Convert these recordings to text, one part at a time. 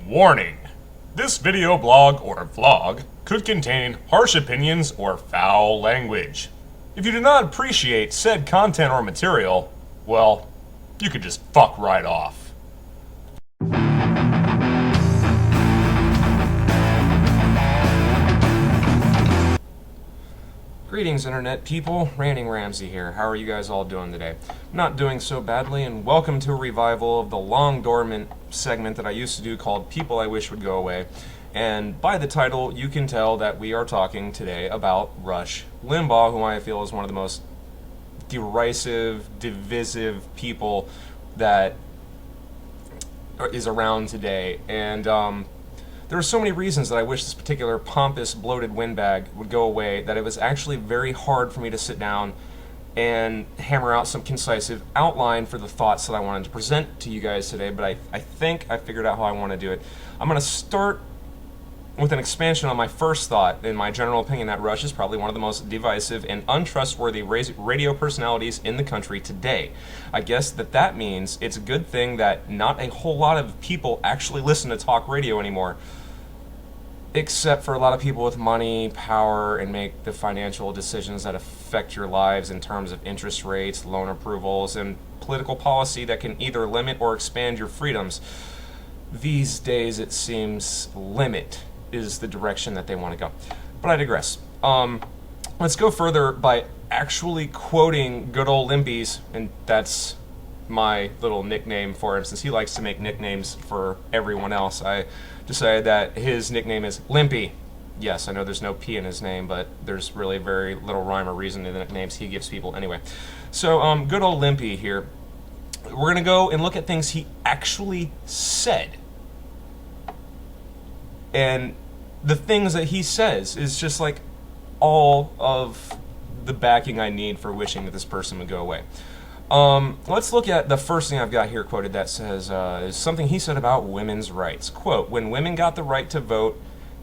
Warning! This video blog or vlog could contain harsh opinions or foul language. If you do not appreciate said content or material, well, you could just fuck right off. Greetings, Internet people. RantingRamsay here. How are you guys all doing today? Not doing so badly, and welcome to a revival of the long dormant segment that I used to do called People I Wish Would Go Away. And by the title, you can tell that we are talking today about Rush Limbaugh, who I feel is one of the most derisive, divisive people that is around today. And there are so many reasons that I wish this particular pompous, bloated windbag would go away that it was actually very hard for me to sit down and hammer out some concise outline for the thoughts that I wanted to present to you guys today, but I think I figured out how I want to do it. I'm going to start with an expansion on my first thought, in my general opinion, that Rush is probably one of the most divisive and untrustworthy radio personalities in the country today. I guess that means it's a good thing that not a whole lot of people actually listen to talk radio anymore, except for a lot of people with money, power, and make the financial decisions that affect your lives in terms of interest rates, loan approvals, and political policy that can either limit or expand your freedoms. These days, it seems limit is the direction that they want to go. But I digress. Let's go further by actually quoting good old Limpy's, and that's my little nickname for him. Since he likes to make nicknames for everyone else, I decided that his nickname is Limpy. Yes, I know there's no P in his name, but there's really very little rhyme or reason in the nicknames he gives people anyway. So, good old Limpy here. We're going to go and look at things he actually said. And the things that he says is just like all of the backing I need for wishing that this person would go away. Let's look at the first thing I've got here quoted that says, is something he said about women's rights. Quote, "When women got the right to vote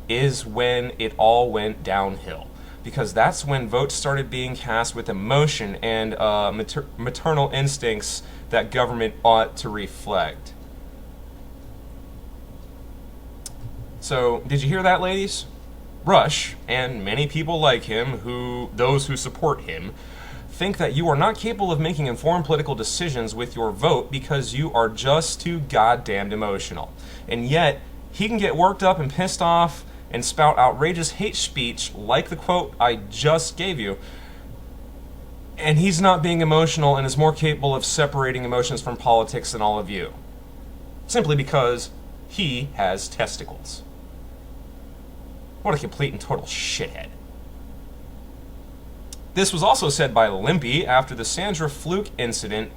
is when it all went downhill. Because that's when votes started being cast with emotion and maternal instincts that government ought to reflect." So, did you hear that, ladies? Rush, and many people like him, those who support him, think that you are not capable of making informed political decisions with your vote because you are just too goddamned emotional. And yet, he can get worked up and pissed off and spout outrageous hate speech like the quote I just gave you, and he's not being emotional and is more capable of separating emotions from politics than all of you. Simply because he has testicles. What a complete and total shithead. This was also said by Limpy after the Sandra Fluke incident,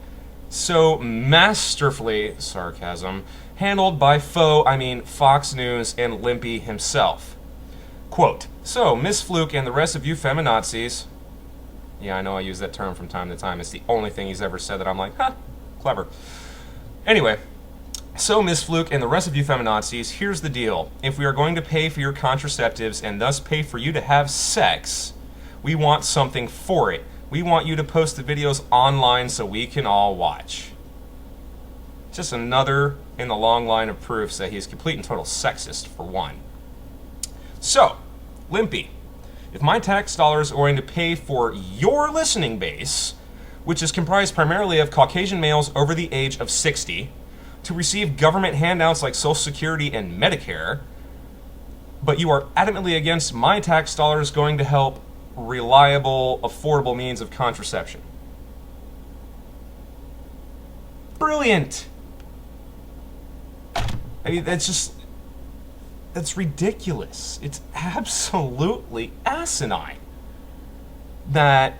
so masterfully, sarcasm, handled by Fox News and Limpy himself. Quote, "So, Miss Fluke and the rest of you feminazis," yeah, I know I use that term from time to time. It's the only thing he's ever said that I'm like, huh, clever. Anyway, "So, Miss Fluke and the rest of you feminazis, here's the deal. If we are going to pay for your contraceptives and thus pay for you to have sex, we want something for it. We want you to post the videos online so we can all watch." Just another in the long line of proofs that he's complete and total sexist, for one. So, Limpy, if my tax dollars are going to pay for your listening base, which is comprised primarily of Caucasian males over the age of 60, to receive government handouts like Social Security and Medicare, but you are adamantly against my tax dollars going to help reliable, affordable means of contraception. Brilliant! I mean, that's ridiculous. It's absolutely asinine that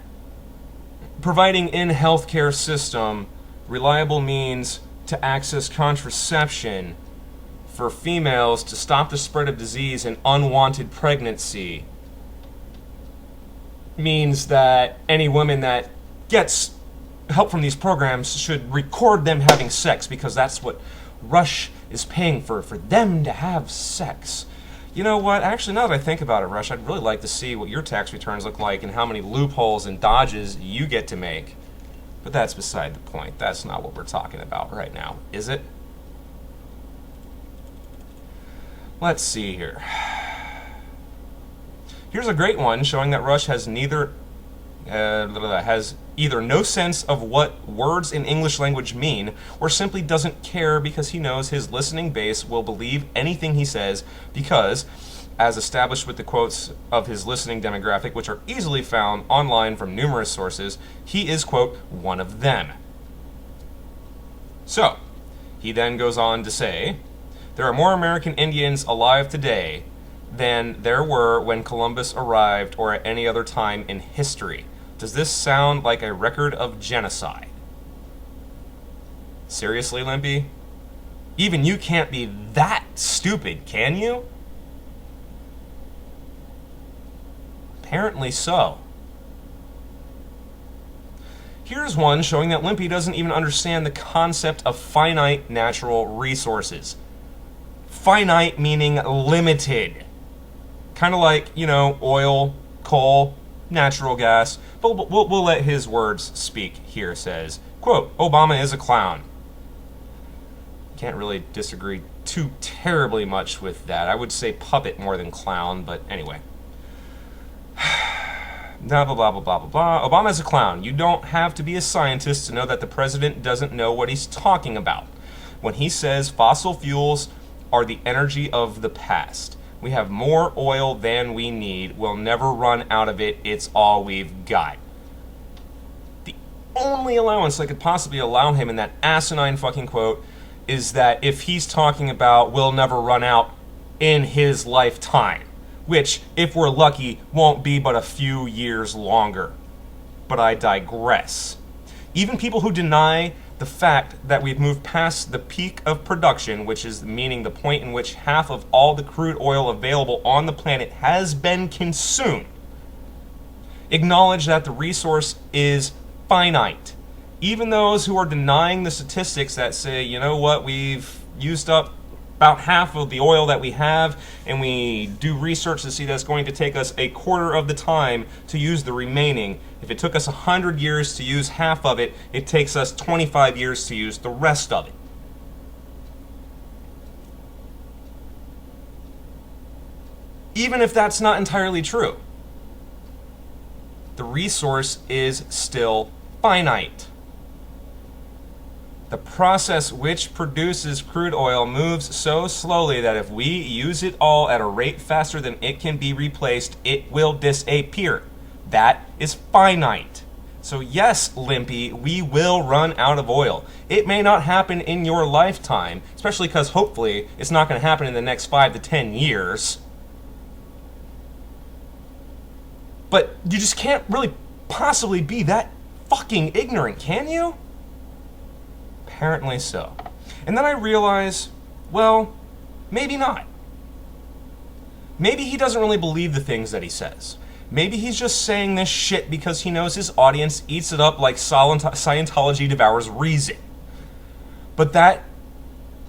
providing in healthcare system reliable means to access contraception for females to stop the spread of disease and unwanted pregnancy means that any woman that gets help from these programs should record them having sex because that's what Rush is paying for them to have sex. You know what? Actually, now that I think about it, Rush, I'd really like to see what your tax returns look like and how many loopholes and dodges you get to make. But that's beside the point. That's not what we're talking about right now, is it? Let's see here. Here's a great one showing that Rush has has either no sense of what words in English language mean, or simply doesn't care because he knows his listening base will believe anything he says because, as established with the quotes of his listening demographic, which are easily found online from numerous sources, he is, quote, one of them. So, he then goes on to say, there are more American Indians alive today than there were when Columbus arrived or at any other time in history. Does this sound like a record of genocide? Seriously, Limpy? Even you can't be that stupid, can you? Apparently so. Here's one showing that Limpy doesn't even understand the concept of finite natural resources. Finite meaning limited. Kind of like, oil, coal, natural gas. But we'll let his words speak here. Says, quote, Obama is a clown. Can't really disagree too terribly much with that. I would say puppet more than clown, but anyway. Blah, blah, blah, blah, blah, blah. Obama is a clown. You don't have to be a scientist to know that the president doesn't know what he's talking about when he says fossil fuels are the energy of the past. We have more oil than we need. We'll never run out of it. It's all we've got. The only allowance I could possibly allow him in that asinine fucking quote is that if he's talking about we'll never run out in his lifetime, which, if we're lucky, won't be but a few years longer. But I digress. Even people who deny the fact that we've moved past the peak of production, which is meaning the point in which half of all the crude oil available on the planet has been consumed, acknowledge that the resource is finite. Even those who are denying the statistics that say, you know what, we've used up about half of the oil that we have, and we do research to see that it's going to take us a quarter of the time to use the remaining. If it took us 100 years to use half of it, it takes us 25 years to use the rest of it. Even if that's not entirely true, the resource is still finite. The process which produces crude oil moves so slowly that if we use it all at a rate faster than it can be replaced, it will disappear. That is finite. So yes, Limpy, we will run out of oil. It may not happen in your lifetime, especially because hopefully it's not going to happen in the next 5 to 10 years. But you just can't really possibly be that fucking ignorant, can you? Apparently so. And then I realize, well, maybe not. Maybe he doesn't really believe the things that he says. Maybe he's just saying this shit because he knows his audience eats it up like Scientology devours reason. But that,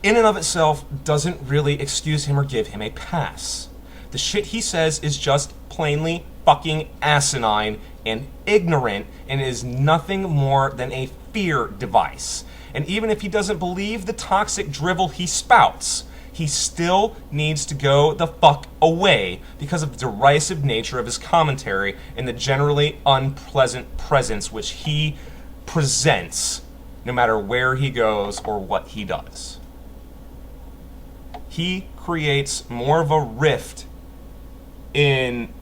in and of itself, doesn't really excuse him or give him a pass. The shit he says is just plainly fucking asinine and ignorant and is nothing more than a fear device. And even if he doesn't believe the toxic drivel he spouts, he still needs to go the fuck away because of the derisive nature of his commentary and the generally unpleasant presence which he presents no matter where he goes or what he does. He creates more of a rift in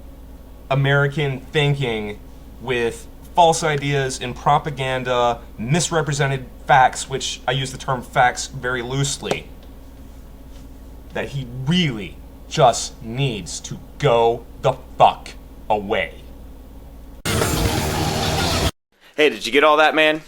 American thinking with false ideas and propaganda, misrepresented facts, which I use the term facts very loosely, that he really just needs to go the fuck away. Hey, did you get all that, man?